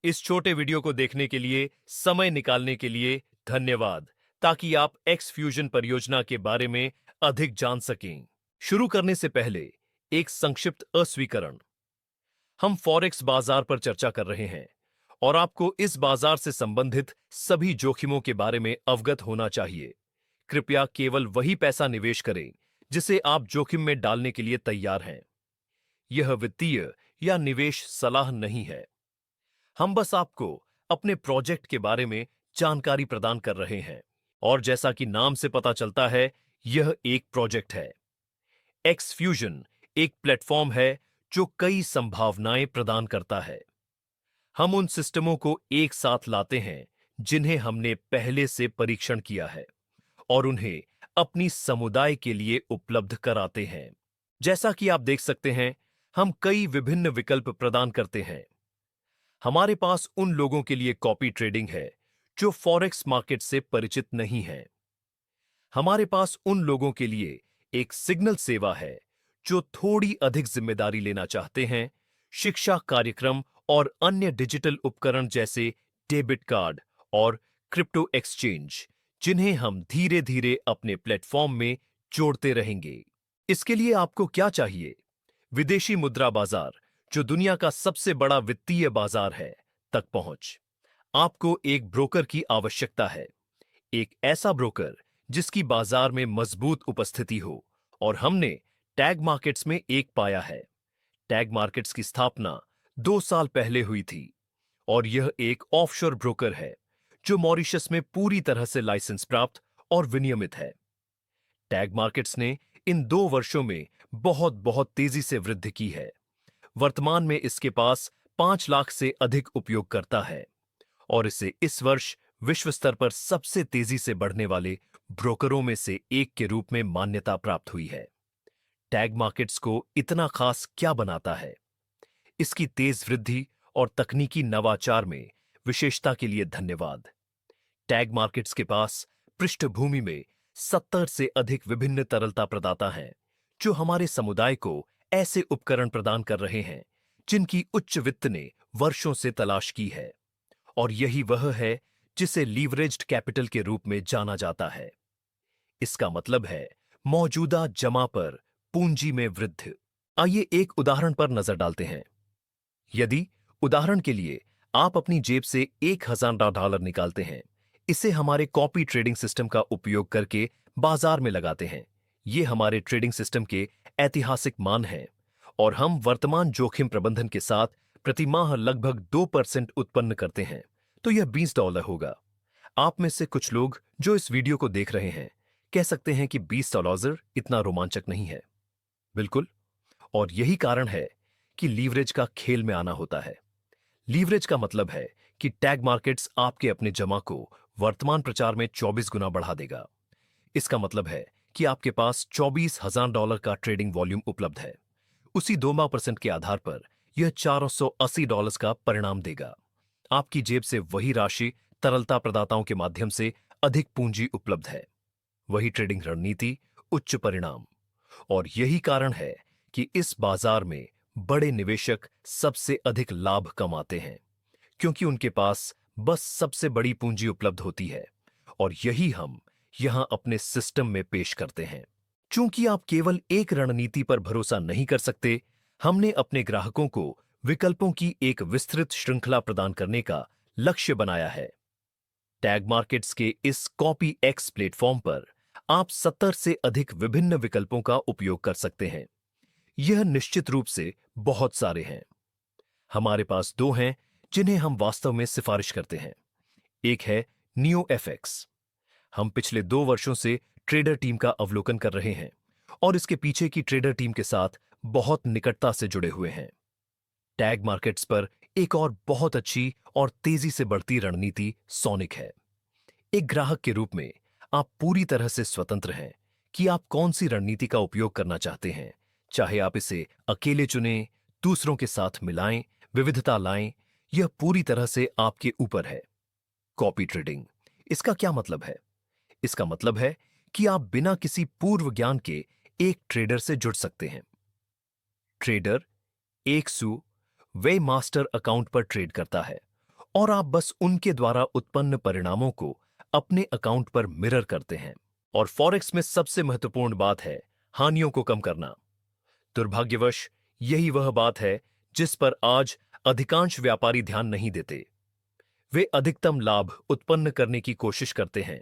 इस छोटे वीडियो को देखने के लिए, समय निकालने के लिए धन्यवाद, ताकि आप एक्स फ्यूजन परियोजना के बारे में अधिक जान सकें। शुरू करने से पहले एक संक्षिप्त अस्वीकरण। हम फॉरेक्स बाजार पर चर्चा कर रहे हैं और आपको इस बाजार से संबंधित सभी जोखिमों के बारे में अवगत होना चाहिए। कृपया केवल वही पैसा निवेश करें जिसे आप जोखिम में डालने के लिए तैयार हैं। यह वित्तीय या निवेश सलाह नहीं है। हम बस आपको अपने प्रोजेक्ट के बारे में जानकारी प्रदान कर रहे हैं और जैसा कि नाम से पता चलता है, यह एक प्रोजेक्ट है। एक्स फ्यूजन एक प्लेटफॉर्म है जो कई संभावनाएं प्रदान करता है। हम उन सिस्टमों को एक साथ लाते हैं जिन्हें हमने पहले से परीक्षण किया है और उन्हें अपनी समुदाय के लिए उपलब्ध कराते हैं। जैसा कि आप देख सकते हैं, हम कई विभिन्न विकल्प प्रदान करते हैं। हमारे पास उन लोगों के लिए कॉपी ट्रेडिंग है जो फॉरेक्स मार्केट से परिचित नहीं हैं। हमारे पास उन लोगों के लिए एक सिग्नल सेवा है जो थोड़ी अधिक जिम्मेदारी लेना चाहते हैं, शिक्षा कार्यक्रम और अन्य डिजिटल उपकरण जैसे डेबिट कार्ड और क्रिप्टो एक्सचेंज, जिन्हें हम धीरे धीरे अपने प्लेटफॉर्म में जोड़ते रहेंगे। इसके लिए आपको क्या चाहिए? विदेशी मुद्रा बाजार, जो दुनिया का सबसे बड़ा वित्तीय बाजार है, तक पहुंच। आपको एक ब्रोकर की आवश्यकता है, एक ऐसा ब्रोकर जिसकी बाजार में मजबूत उपस्थिति हो, और हमने टैग मार्केट्स में एक पाया है। टैग मार्केट्स की स्थापना 2 साल पहले हुई थी और यह एक ऑफशोर ब्रोकर है जो मॉरिशस में पूरी तरह से लाइसेंस प्राप्त और विनियमित है। टैग मार्केट्स ने इन 2 वर्षों में बहुत बहुत तेजी से वृद्धि की है। वर्तमान में इसके पास 5 लाख से अधिक उपयोगकर्ता है और इसे इस वर्ष विश्व स्तर पर सबसे तेजी से बढ़ने वाले ब्रोकरों में से एक के रूप में मान्यता प्राप्त हुई है। टैग मार्केट्स को इतना खास क्या बनाता है? इसकी तेज वृद्धि और तकनीकी नवाचार में विशेषता के लिए धन्यवाद। टैग मार्केट्स के पास पृष्ठभूमि में 70 से अधिक विभिन्न तरलता प्रदाता हैं जो हमारे समुदाय को ऐसे उपकरण प्रदान कर रहे हैं जिनकी उच्च वित्त ने वर्षों से तलाश की है, और यही वह है जिसे लीवरेज्ड कैपिटल के रूप में जाना जाता है। इसका मतलब है मौजूदा जमा पर पूंजी में वृद्धि। आइए एक उदाहरण पर नजर डालते हैं। यदि उदाहरण के लिए आप अपनी जेब से $1000 निकालते हैं, इसे हमारे कॉपी ट्रेडिंग सिस्टम का उपयोग करके बाजार में लगाते हैं। ये हमारे ट्रेडिंग सिस्टम के ऐतिहासिक मान हैं और हम वर्तमान जोखिम प्रबंधन के साथ प्रति माह लगभग 2% उत्पन्न करते हैं, तो यह $20 होगा। आप में से कुछ लोग जो इस वीडियो को देख रहे हैं कह सकते हैं कि $20 इतना रोमांचक नहीं है। बिल्कुल, और यही कारण है कि लीवरेज का खेल में आना होता है। लीवरेज का मतलब है कि टैग मार्केट्स आपके अपने जमा को वर्तमान प्रचार में 24 गुना बढ़ा देगा। इसका मतलब है कि आपके पास $24,000 का ट्रेडिंग वॉल्यूम उपलब्ध है। उसी 2% के आधार पर यह $480 का परिणाम देगा। आपकी जेब से वही राशि तरलता प्रदाताओं के माध्यम से अधिक पूंजी उपलब्ध है। वही ट्रेडिंग रणनीति, उच्च परिणाम। और यही कारण है कि इस बाजार में बड़े निवेशक सबसे अधिक लाभ कमाते हैं, क्योंकि उनके पास बस सबसे बड़ी पूंजी उपलब्ध होती है, और यही हम यहां अपने सिस्टम में पेश करते हैं। चूंकि आप केवल एक रणनीति पर भरोसा नहीं कर सकते, हमने अपने ग्राहकों को विकल्पों की एक विस्तृत श्रृंखला प्रदान करने का लक्ष्य बनाया है। टैग मार्केट्स के इस कॉपी एक्स प्लेटफॉर्म पर आप 70 से अधिक विभिन्न विकल्पों का उपयोग कर सकते हैं। यह निश्चित रूप से बहुत सारे हैं। हमारे पास 2 हैं जिन्हें हम वास्तव में सिफारिश करते हैं। एक है नियो एफएक्स। हम पिछले 2 वर्षों से ट्रेडर टीम का अवलोकन कर रहे हैं और इसके पीछे की ट्रेडर टीम के साथ बहुत निकटता से जुड़े हुए हैं। टैग मार्केट्स पर एक और बहुत अच्छी और तेजी से बढ़ती रणनीति सोनिक है। एक ग्राहक के रूप में आप पूरी तरह से स्वतंत्र हैं कि आप कौन सी रणनीति का उपयोग करना चाहते हैं, चाहे आप इसे अकेले चुनें, दूसरों के साथ मिलाएं, विविधता लाएं, यह पूरी तरह से आपके ऊपर है। कॉपी ट्रेडिंग, इसका क्या मतलब है? इसका मतलब है कि आप बिना किसी पूर्व ज्ञान के एक ट्रेडर से जुड़ सकते हैं। ट्रेडर एक सू वे मास्टर अकाउंट पर ट्रेड करता है और आप बस उनके द्वारा उत्पन्न परिणामों को अपने अकाउंट पर मिरर करते हैं। और फॉरेक्स में सबसे महत्वपूर्ण बात है हानियों को कम करना। दुर्भाग्यवश यही वह बात है जिस पर आज अधिकांश व्यापारी ध्यान नहीं देते। वे अधिकतम लाभ उत्पन्न करने की कोशिश करते हैं,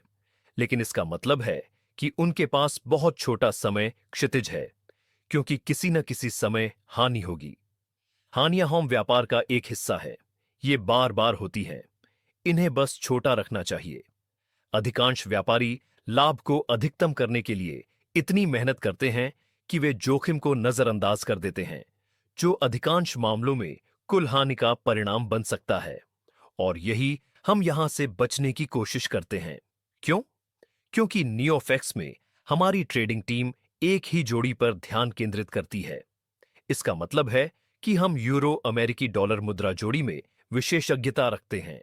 लेकिन इसका मतलब है कि उनके पास बहुत छोटा समय क्षितिज है, क्योंकि किसी न किसी समय हानि होगी। हानियां हम व्यापार का एक हिस्सा है। ये बार बार होती हैं। इन्हें बस छोटा रखना चाहिए। अधिकांश व्यापारी लाभ को अधिकतम करने के लिए इतनी मेहनत करते हैं कि वे जोखिम को नजरअंदाज कर देते हैं, जो अधिकांश मामलों में कुल हानि का परिणाम बन सकता है। और यही हम यहां से बचने की कोशिश करते हैं। क्यों? क्योंकि नियोफेक्स में हमारी ट्रेडिंग टीम एक ही जोड़ी पर ध्यान केंद्रित करती है। इसका मतलब है कि हम यूरो अमेरिकी डॉलर मुद्रा जोड़ी में विशेषज्ञता रखते हैं।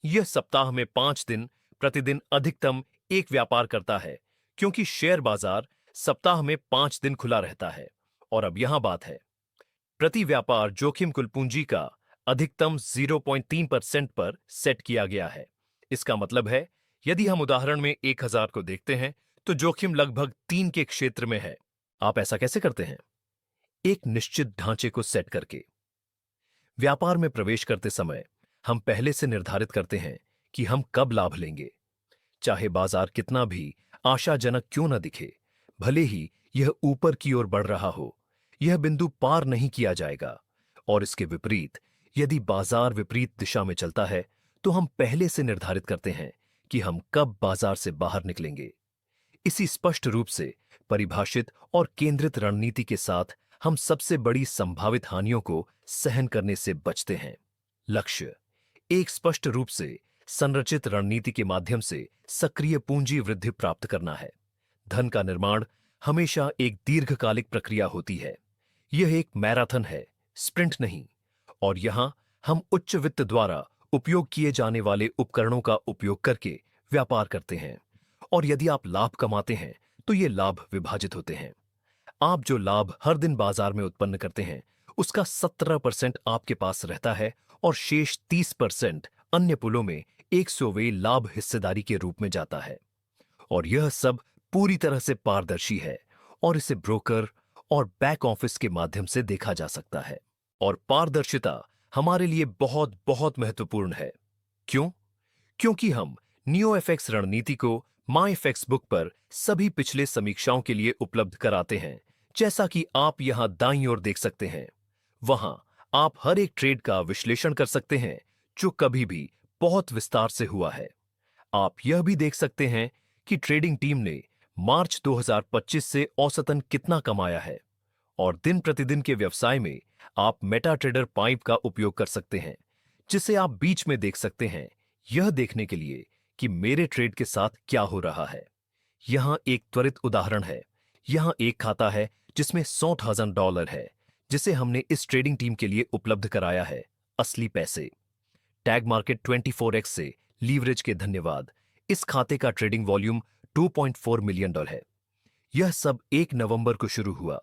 यह सप्ताह में 5 दिन प्रतिदिन अधिकतम एक व्यापार करता है, क्योंकि शेयर बाजार सप्ताह में 5 दिन खुला रहता है। और अब यहां बात है, प्रति व्यापार जोखिम कुल पूंजी का अधिकतम 0.3% पर सेट किया गया है। इसका मतलब है, यदि हम उदाहरण में 1000 को देखते हैं तो जोखिम लगभग 3 के क्षेत्र में है। आप ऐसा कैसे करते हैं? एक निश्चित ढांचे को सेट करके। व्यापार में प्रवेश करते समय हम पहले से निर्धारित करते हैं कि हम कब लाभ लेंगे, चाहे बाजार कितना भी आशाजनक क्यों न दिखे। भले ही यह ऊपर की ओर बढ़ रहा हो, यह बिंदु पार नहीं किया जाएगा। और इसके विपरीत, यदि बाजार विपरीत दिशा में चलता है तो हम पहले से निर्धारित करते हैं कि हम कब बाजार से बाहर निकलेंगे। इसी स्पष्ट रूप से परिभाषित और केंद्रित रणनीति के साथ हम सबसे बड़ी संभावित हानियों को सहन करने से बचते हैं। लक्ष्य एक स्पष्ट रूप से संरचित रणनीति के माध्यम से सक्रिय पूंजी वृद्धि प्राप्त करना है। धन का निर्माण हमेशा एक दीर्घकालिक प्रक्रिया होती है। यह एक मैराथन है, स्प्रिंट नहीं। और यहां हम उच्च वित्त द्वारा उपयोग किए जाने वाले उपकरणों का उपयोग करके व्यापार करते हैं। और यदि आप लाभ कमाते हैं तो ये लाभ विभाजित होते हैं। आप जो लाभ हर दिन बाजार में उत्पन्न करते हैं, उसका 17% आपके पास रहता है और शेष 30% अन्य पुलों में 100वें लाभ हिस्सेदारी के रूप में जाता है। और यह सब पूरी तरह से पारदर्शी है और इसे ब्रोकर और बैक ऑफिस के माध्यम से देखा जा सकता है। और पारदर्शिता हमारे लिए बहुत बहुत महत्वपूर्ण है। क्यों? क्योंकि हम नियोएफएक्स रणनीति को माईएफएक्स बुक पर सभी पिछले समीक्षाओं के लिए उपलब्ध कराते हैं, जैसा कि आप यहां दाईं ओर देख सकते हैं। वहां आप हर एक ट्रेड का विश्लेषण कर सकते हैं जो कभी भी बहुत विस्तार से हुआ है। आप यह भी देख सकते हैं कि ट्रेडिंग टीम ने मार्च 2025 से औसतन कितना कमाया है। और दिन प्रतिदिन के व्यवसाय में आप मेटा ट्रेडर पाइप का उपयोग कर सकते हैं, जिसे आप बीच में देख सकते हैं, यह देखने के लिए कि मेरे ट्रेड के साथ क्या हो रहा है। यहां एक त्वरित उदाहरण है। यहां एक खाता है जिसमें $100,000 है, जिसे हमने इस ट्रेडिंग टीम के लिए उपलब्ध कराया है, असली पैसे। टैग मार्केट 24x से लीवरेज के धन्यवाद। इस खाते का ट्रेडिंग वॉल्यूम $2.4 मिलियन है। यह सब 1 नवंबर को शुरू हुआ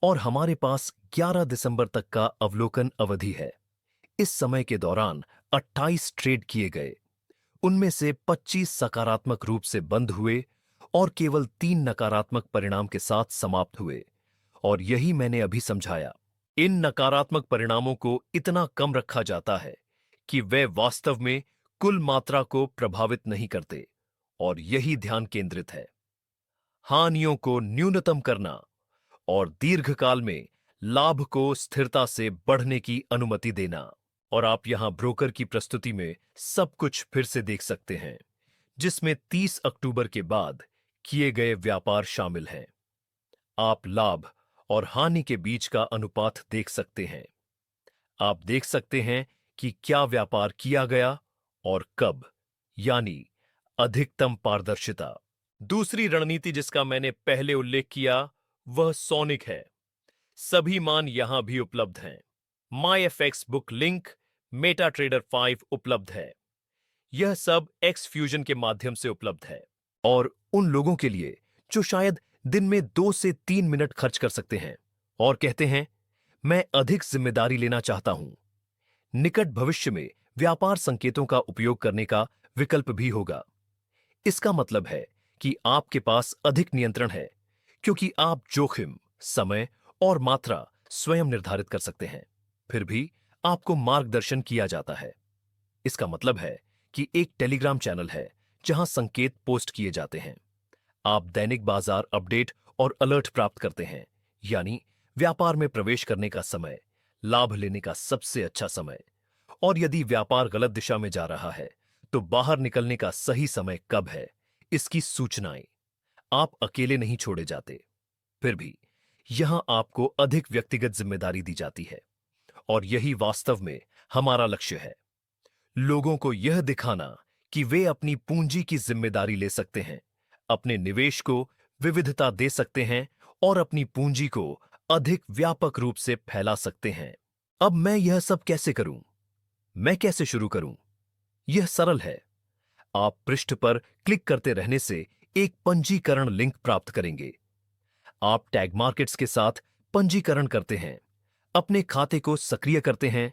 और हमारे पास 11 दिसंबर तक का अवलोकन अवधि है। इस समय के दौरान 28 ट्रेड किए गए। उनमें से 25 सकारात्मक रूप से बंद हुए और केवल 3 नकारात्मक परिणाम के साथ समाप्त हुए। और यही मैंने अभी समझाया। इन नकारात्मक परिणामों को इतना कम रखा जाता है कि वे वास्तव में कुल मात्रा को प्रभावित नहीं करते। और यही ध्यान केंद्रित है, हानियों को न्यूनतम करना और दीर्घकाल में लाभ को स्थिरता से बढ़ने की अनुमति देना। और आप यहां ब्रोकर की प्रस्तुति में सब कुछ फिर से देख सकते हैं, जिसमें 30 अक्टूबर के बाद किए गए व्यापार शामिल हैं। आप लाभ और हानि के बीच का अनुपात देख सकते हैं। आप देख सकते हैं कि क्या व्यापार किया गया और कब, यानी अधिकतम पारदर्शिता। दूसरी रणनीति जिसका मैंने पहले उल्लेख किया वह सोनिक है। सभी मान यहां भी उपलब्ध हैं। माईएफएक्स बुक लिंक, मेटा ट्रेडर 5 उपलब्ध है। यह सब एक्स फ्यूजन के माध्यम से उपलब्ध है। और उन लोगों के लिए जो शायद दिन में 2 से 3 मिनट खर्च कर सकते हैं और कहते हैं, मैं अधिक जिम्मेदारी लेना चाहता हूं। निकट भविष्य में व्यापार संकेतों का उपयोग करने का विकल्प भी होगा। इसका मतलब है कि आपके पास अधिक नियंत्रण है, क्योंकि आप जोखिम, समय और मात्रा स्वयं निर्धारित कर सकते हैं। फिर भी आपको मार्गदर्शन किया जाता है। इसका मतलब है कि एक टेलीग्राम चैनल है जहां संकेत पोस्ट किए जाते हैं। आप दैनिक बाजार अपडेट और अलर्ट प्राप्त करते हैं, यानी व्यापार में प्रवेश करने का समय, लाभ लेने का सबसे अच्छा समय, और यदि व्यापार गलत दिशा में जा रहा है तो बाहर निकलने का सही समय कब है, इसकी सूचनाएं। आप अकेले नहीं छोड़े जाते। फिर भी यहां आपको अधिक व्यक्तिगत जिम्मेदारी दी जाती है, और यही वास्तव में हमारा लक्ष्य है। लोगों को यह दिखाना कि वे अपनी पूंजी की जिम्मेदारी ले सकते हैं, अपने निवेश को विविधता दे सकते हैं और अपनी पूंजी को अधिक व्यापक रूप से फैला सकते हैं। अब मैं यह सब कैसे करूं? मैं कैसे शुरू करूं? यह सरल है। आप पृष्ठ पर क्लिक करते रहने से एक पंजीकरण लिंक प्राप्त करेंगे। आप टैग मार्केट्स के साथ पंजीकरण करते हैं, अपने खाते को सक्रिय करते हैं,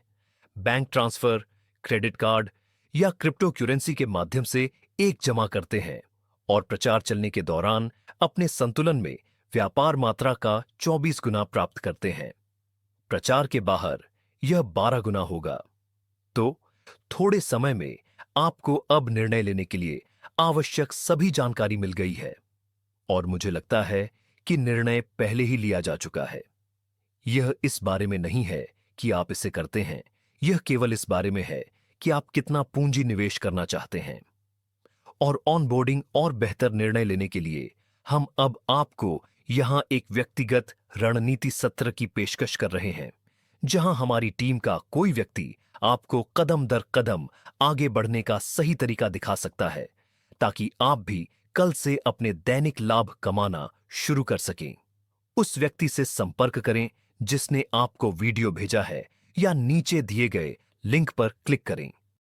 बैंक ट्रांसफर, क्रेडिट कार्ड या क्रिप्टो करेंसी के माध्यम से एक जमा करते हैं और प्रचार चलने के दौरान अपने संतुलन में व्यापार मात्रा का 24 गुना प्राप्त करते हैं। प्रचार के बाहर यह 12 गुना होगा। तो थोड़े समय में आपको अब निर्णय लेने के लिए आवश्यक सभी जानकारी मिल गई है, और मुझे लगता है कि निर्णय पहले ही लिया जा चुका है। यह इस बारे में नहीं है कि आप इसे करते हैं, यह केवल इस बारे में है कि आप कितना पूंजी निवेश करना चाहते हैं। और ऑनबोर्डिंग और बेहतर निर्णय लेने के लिए हम अब आपको यहां एक व्यक्तिगत रणनीति सत्र की पेशकश कर रहे हैं, जहां हमारी टीम का कोई व्यक्ति आपको कदम दर कदम आगे बढ़ने का सही तरीका दिखा सकता है, ताकि आप भी कल से अपने दैनिक लाभ कमाना शुरू कर सकें। उस व्यक्ति से संपर्क करें जिसने आपको वीडियो भेजा है, या नीचे दिए गए लिंक पर क्लिक करें।